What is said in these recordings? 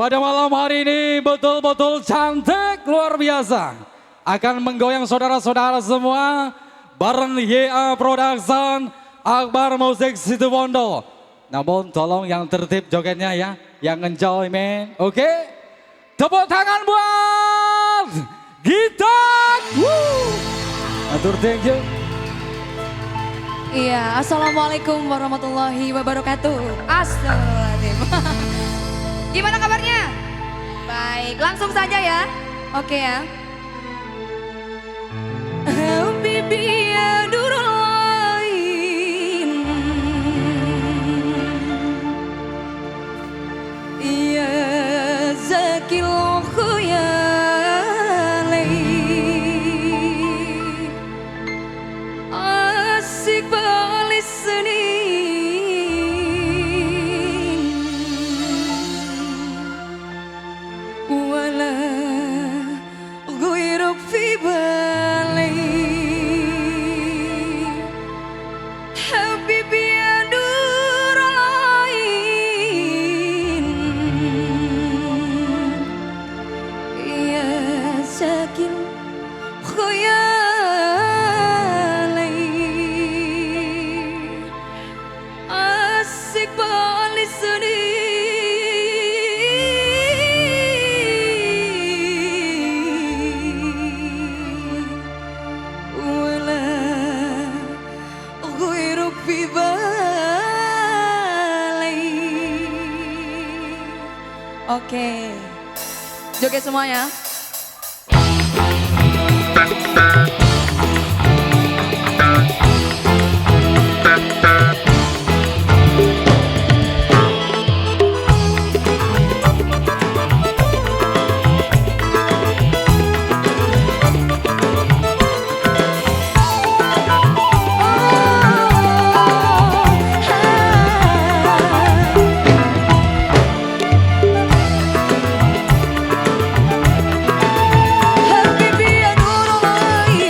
pada malam hari ini betul-betul cantik luar biasa. Akan menggoyang saudara-saudara semua bareng YA Production, Akbar Musik Situbondo. Namun tolong yang tertib jogetnya ya, yang enjoy men. Oke? Tepuk tangan buat Gita. Atur thank you. Iya, assalamualaikum warahmatullahi wabarakatuh. Astagfirullahaladzim. Gimana kabarnya? Baik, langsung saja ya. Oke ya. Habibi ya durulain, ya zakil khuyalai, asik balis senin, wala ghairuk fi balai. Habibi ya durulain, ya sakil khuyalai, asik balis senin, wala ghairuk fi balai. Oke, joget semuanya. Habibi ya durulain,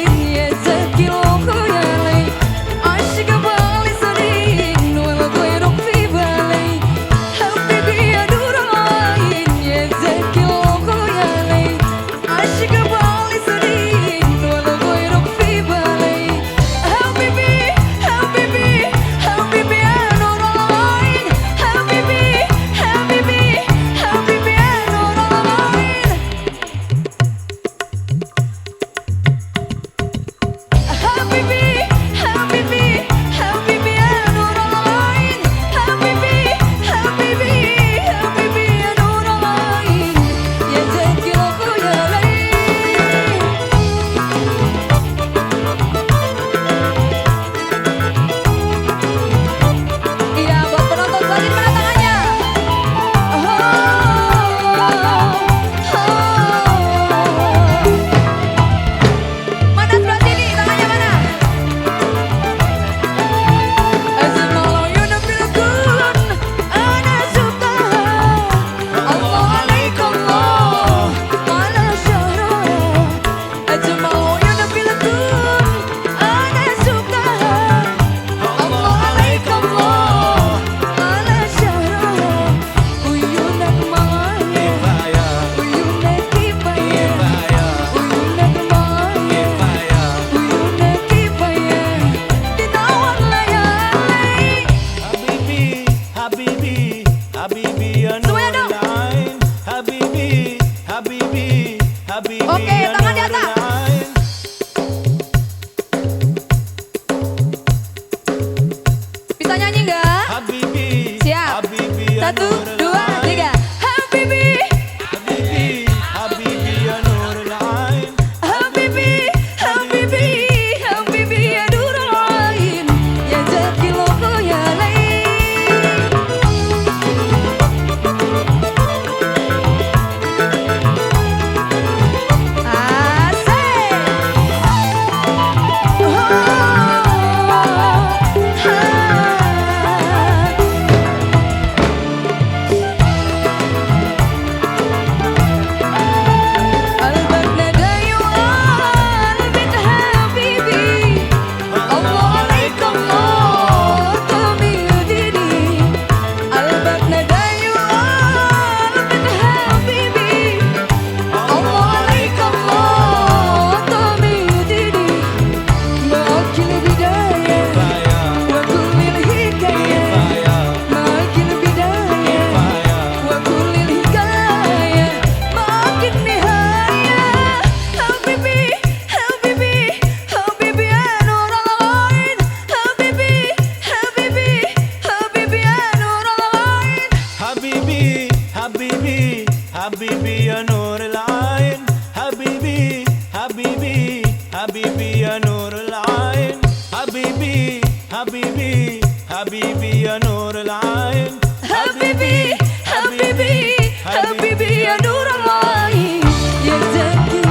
حبيبي حبيبي يا نور العين حبيبي حبيبي حبيبي يا نور العين حبيبي حبيبي حبيبي يا نور العين حبيبي حبيبي حبيبي يا نور العين يا زكي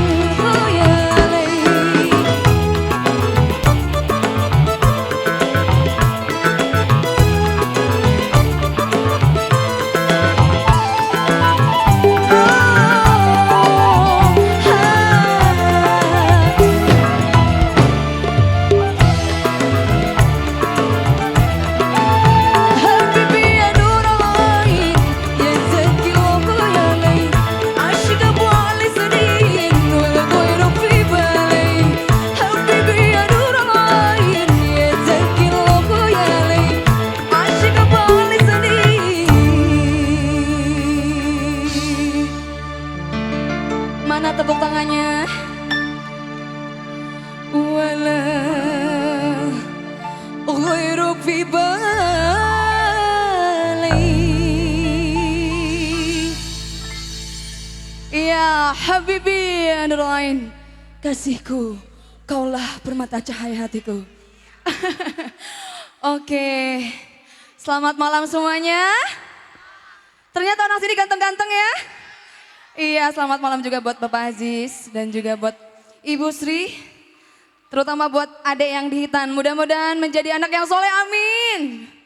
خيالي حبيبي يا نور العين يا زكي وخيالي عاشق ابو علي سنين ولا غيرك في بالي حبيبي يا نور العين يا زكي وخيالي عاشق ابو علي سنين. Mana tepuk tangannya? Wala غيرك في بالي Ya Habibi ya Nurul Ain, kasihku, kaulah permata cahaya hatiku. Oke, selamat malam semuanya. Ternyata orang sini ganteng-ganteng ya. Iya, selamat malam juga buat Bapak Aziz dan juga buat Ibu Sri. Terutama buat adek yang di Hitan, mudah-mudahan menjadi anak yang soleh, amin.